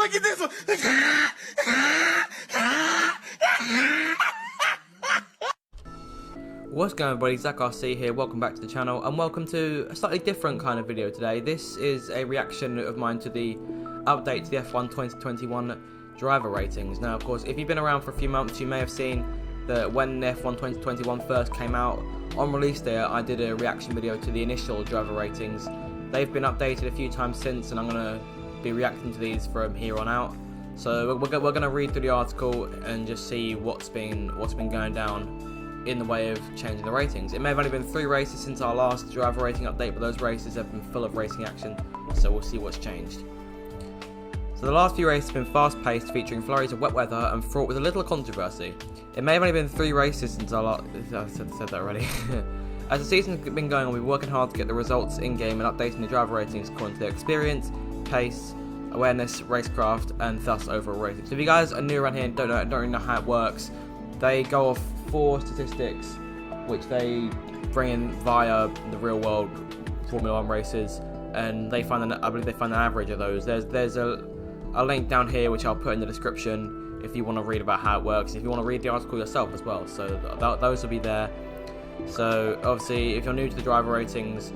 look at this one. What's going on, everybody? Zach RC here, welcome back to the channel and welcome to a slightly different kind of video today. This is a reaction of mine to the update to the F1 2021 driver ratings. Now, of course, if you've been around for a few months, you may have seen that when the F1 2021 first came out, on release day, I did a reaction video to the initial driver ratings. They've been updated a few times since, and I'm going to be reacting to these from here on out. So we're going to read through the article and just see what's been going down in the way of changing the ratings. It may have only been 3 races since our last driver rating update, but those races have been full of racing action, so we'll see what's changed. So the last few races have been fast-paced, featuring flurries of wet weather and fraught with a little controversy. It may have only been 3 races since our last... I said that already. As the season's been going on, we've been working hard to get the results in-game and updating the driver ratings according to their experience, pace, awareness, racecraft, and thus overall rating. So if you guys are new around here and don't really know how it works, they go off 4 statistics which they bring in via the real world Formula 1 races, and they find I believe they find an average of those. There's a link down here which I'll put in the description if you want to read about how it works, if you want to read the article yourself as well, so those will be there. So obviously if you're new to the driver ratings,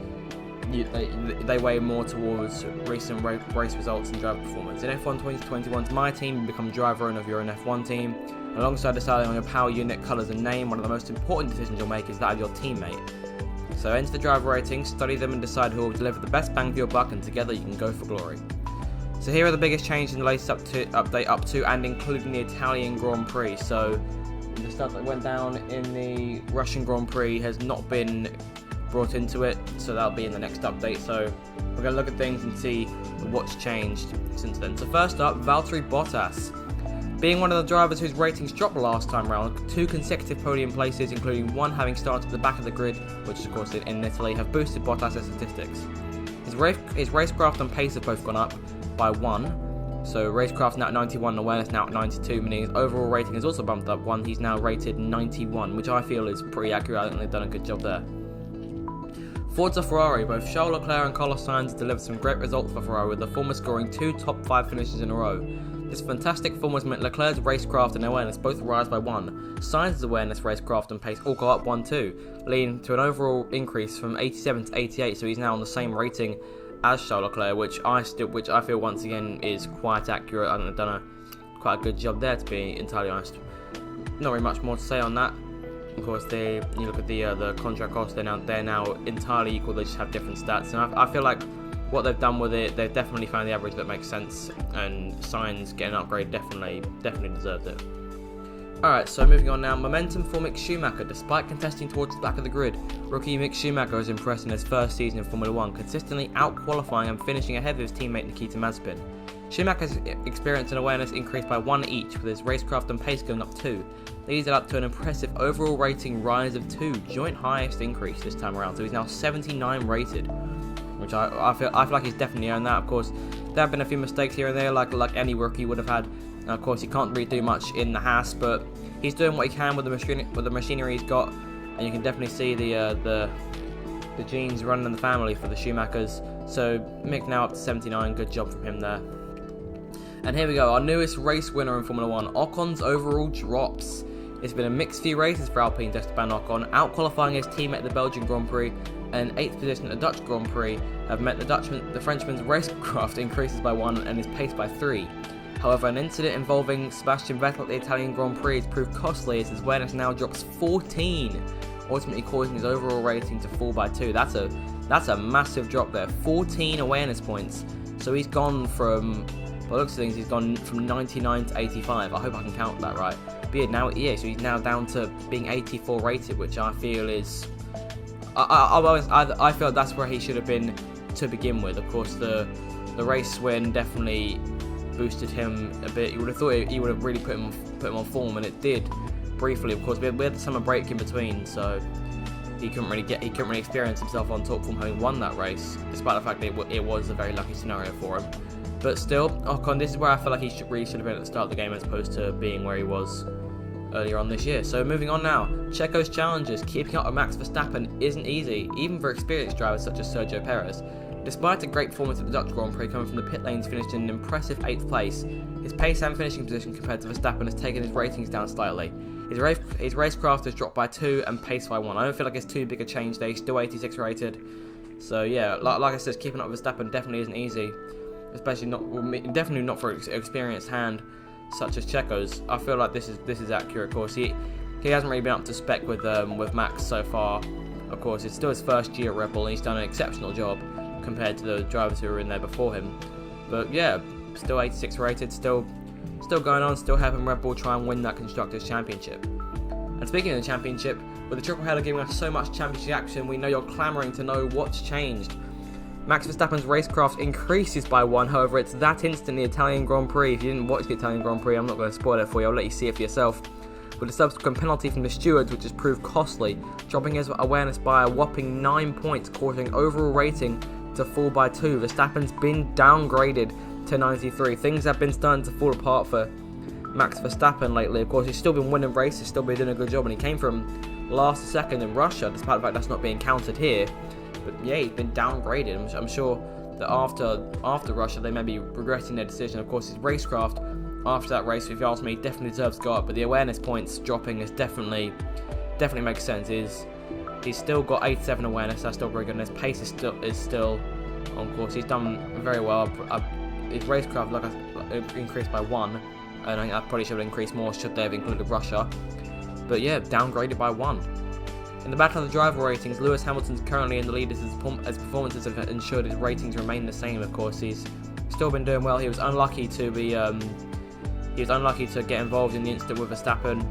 they weigh more towards recent race results and driver performance. In F1 2021, my team, you become driver owner of your own F1 team. Alongside deciding on your power unit, colours and name, one of the most important decisions you'll make is that of your teammate. So enter the driver ratings, study them and decide who will deliver the best bang for your buck, and together you can go for glory. So here are the biggest changes in the latest update up to and including the Italian Grand Prix. So the stuff that went down in the Russian Grand Prix has not been brought into it, so that'll be in the next update. So we're going to look at things and see what's changed since then. So first up, Valtteri Bottas. Being one of the drivers whose ratings dropped last time round, 2 consecutive podium places, including one having started at the back of the grid, which is of course in Italy, have boosted Bottas' statistics. His racecraft and pace have both gone up by 1, so racecraft now at 91 and awareness now at 92, meaning his overall rating has also bumped up 1. He's now rated 91, which I feel is pretty accurate. I think they've done a good job there. Forza Ferrari, both Charles Leclerc and Carlos Sainz delivered some great results for Ferrari, with the former scoring 2 top 5 finishes in a row. This fantastic form has meant Leclerc's racecraft and awareness both rise by 1. Sainz's awareness, racecraft and pace all go up 1 too, leading to an overall increase from 87 to 88, so he's now on the same rating as Charles Leclerc, which I feel once again is quite accurate. I think they've done quite a good job there, to be entirely honest. Not very much more to say on that. Of course, you look at the contract costs, they're now entirely equal. They just have different stats, and I feel like what they've done with it, they've definitely found the average that makes sense, and Sainz getting an upgrade definitely deserved it. Alright, so moving on now, momentum for Mick Schumacher. Despite contesting towards the back of the grid, rookie Mick Schumacher has impressed in his first season in Formula 1, consistently out-qualifying and finishing ahead of his teammate Nikita Mazepin. Schumacher's experience and awareness increased by 1 each, with his racecraft and pace going up 2. These add up to an impressive overall rating rise of 2, joint highest increase this time around, so he's now 79 rated. Which I feel like he's definitely earned that. Of course, there have been a few mistakes here and there, like any rookie would have had. And of course, he can't really do much in the Haas, but he's doing what he can with the machinery he's got, and you can definitely see the genes running in the family for the Schumachers. So Mick now up to 79, good job from him there. And here we go, our newest race winner in Formula 1. Arkon's overall drops. It's been a mixed few races for Alpine Esteban Ocon, out-qualifying his teammate at the Belgian Grand Prix, and 8th position at the Dutch Grand Prix have meant the Frenchman's racecraft increases by 1 and his pace by 3. However, an incident involving Sebastian Vettel at the Italian Grand Prix has proved costly, as his awareness now drops 14, ultimately causing his overall rating to fall by 2. That's a massive drop there, 14 awareness points. So he's gone from, by the looks of things, he's gone from 99 to 85. I hope I can count that right. But yeah, so he's now down to being 84 rated, which I feel is... I feel that's where he should have been to begin with. Of course, the race win definitely boosted him a bit. You would have thought he would have really put him on form, and it did briefly. Of course, we had the summer break in between, so he couldn't really experience himself on top from having won that race, despite the fact that it was a very lucky scenario for him. But still, Arkon, this is where I feel like he really should have been at the start of the game, as opposed to being where he was earlier on this year. So moving on now, Checo's challenges. Keeping up with Max Verstappen isn't easy, even for experienced drivers such as Sergio Perez. Despite a great performance at the Dutch Grand Prix, coming from the pit lanes, finished in an impressive 8th place. His pace and finishing position compared to Verstappen has taken his ratings down slightly. His racecraft has dropped by 2 and pace by 1. I don't feel like it's too big a change there. He's still 86 rated. So yeah, like I said, keeping up with Verstappen definitely isn't easy. Especially definitely not for an experienced hand such as Checo's. I feel like this is accurate. Of course, he hasn't really been up to spec with Max so far. Of course, it's still his first year at Red Bull, and he's done an exceptional job compared to the drivers who were in there before him. But yeah, still 86 rated, still going on, still helping Red Bull try and win that Constructors' Championship. And speaking of the Championship, with the triple header giving us so much Championship action, we know you're clamouring to know what's changed. Max Verstappen's racecraft increases by 1, however it's that instant in the Italian Grand Prix. If you didn't watch the Italian Grand Prix, I'm not going to spoil it for you, I'll let you see it for yourself. With a subsequent penalty from the stewards, which has proved costly, dropping his awareness by a whopping 9 points, causing overall rating to fall by 2. Verstappen's been downgraded to 93. Things have been starting to fall apart for Max Verstappen lately. Of course, he's still been winning races, still been doing a good job, and he came from last to second in Russia, despite the fact that's not being counted here. But yeah, he's been downgraded. I'm sure that after Russia, they may be regretting their decision. Of course, his racecraft after that race, if you ask me, definitely deserves to go up, but the awareness points dropping is definitely makes sense. He's still got 87 awareness, that's still very good, and his pace is still on course. He's done very well. His racecraft increased by 1, and I think that probably should have increased more should they have included Russia. But yeah, downgraded by 1. In the battle of the driver ratings, Lewis Hamilton's currently in the lead as performances have ensured his ratings remain the same. Of course, he's still been doing well. He was unlucky to get involved in the incident with Verstappen.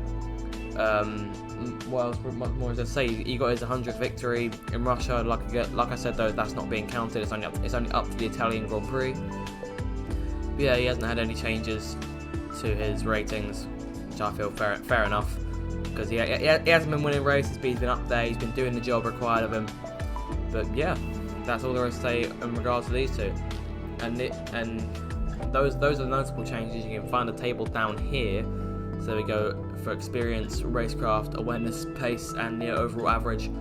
What else more is there to say? He got his 100th victory in Russia. Like I said though, that's not being counted. It's only up to the Italian Grand Prix. But yeah, he hasn't had any changes to his ratings, which I feel fair enough, because he hasn't been winning races, but he's been up there. He's been doing the job required of him. But yeah, that's all there is to say in regards to these two. And those are the notable changes. You can find the table down here. So there we go for experience, racecraft, awareness, pace, and the overall average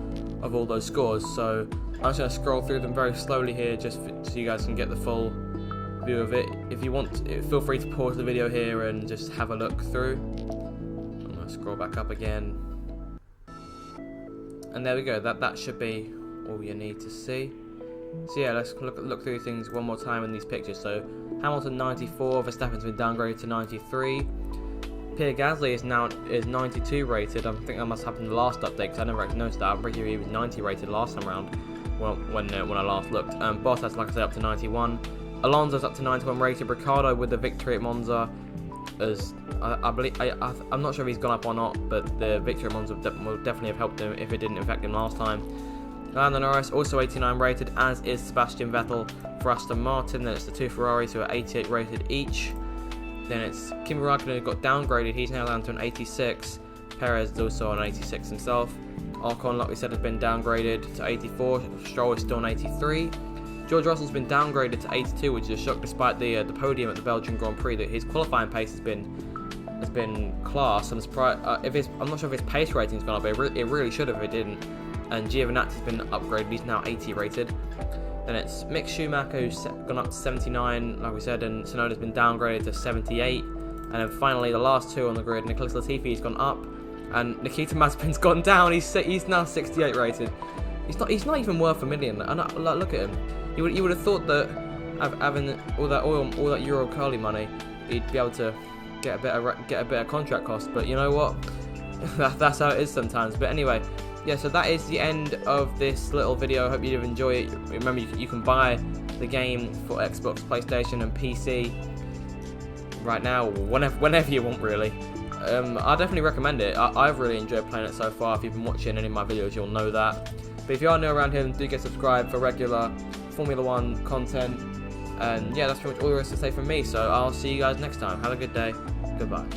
of all those scores. So I'm just going to scroll through them very slowly here, just so you guys can get the full view of it. If you want, feel free to pause the video here and just have a look through. I'm going to scroll back up again, and there we go. That should be all you need to see. So yeah, let's look through things one more time in these pictures. So Hamilton 94, Verstappen's been downgraded to 93. Pierre Gasly is 92 rated. I think that must have happened in the last update, because I never actually noticed that. I'm pretty sure he was 90 rated last time around when I last looked. Bottas, like I said, up to 91. Alonso's up to 91 rated. Ricciardo with the victory at Monza, as I believe, I'm not sure if he's gone up or not, but the victory at Monza will definitely have helped him if it didn't affect him last time. Lando Norris also 89 rated, as is Sebastian Vettel for Aston Martin. Then it's the 2 Ferraris who are 88 rated each. Then it's Kimi Raikkonen who got downgraded. He's now down to an 86. Perez is also on 86 himself. Arkon, like we said, has been downgraded to 84. Stroll is still on 83. George Russell's been downgraded to 82, which is a shock despite the podium at the Belgian Grand Prix. That his qualifying pace has been class. I'm surprised. I'm not sure if his pace rating's gone up, but it really should have if it didn't. And Giovinazzi's been upgraded. He's now 80 rated. Then it's Mick Schumacher, who's gone up to 79, like we said, and Tsunoda's been downgraded to 78. And then finally, the last two on the grid, Nicholas Latifi's gone up, and Nikita Mazepin's gone down. He's now 68 rated. He's not even worth $1 million. And look at him. You would have thought that having all that Euro curly money, he'd be able to get a better contract cost. But you know what? That's how it is sometimes. But anyway. Yeah, so that is the end of this little video. I hope you enjoy it. Remember, you can buy the game for Xbox, PlayStation, and PC right now, whenever you want, really. I definitely recommend it. I've really enjoyed playing it so far. If you've been watching any of my videos, you'll know that. But if you are new around here, then do get subscribed for regular Formula 1 content. And yeah, that's pretty much all there is to say from me. So I'll see you guys next time. Have a good day. Goodbye.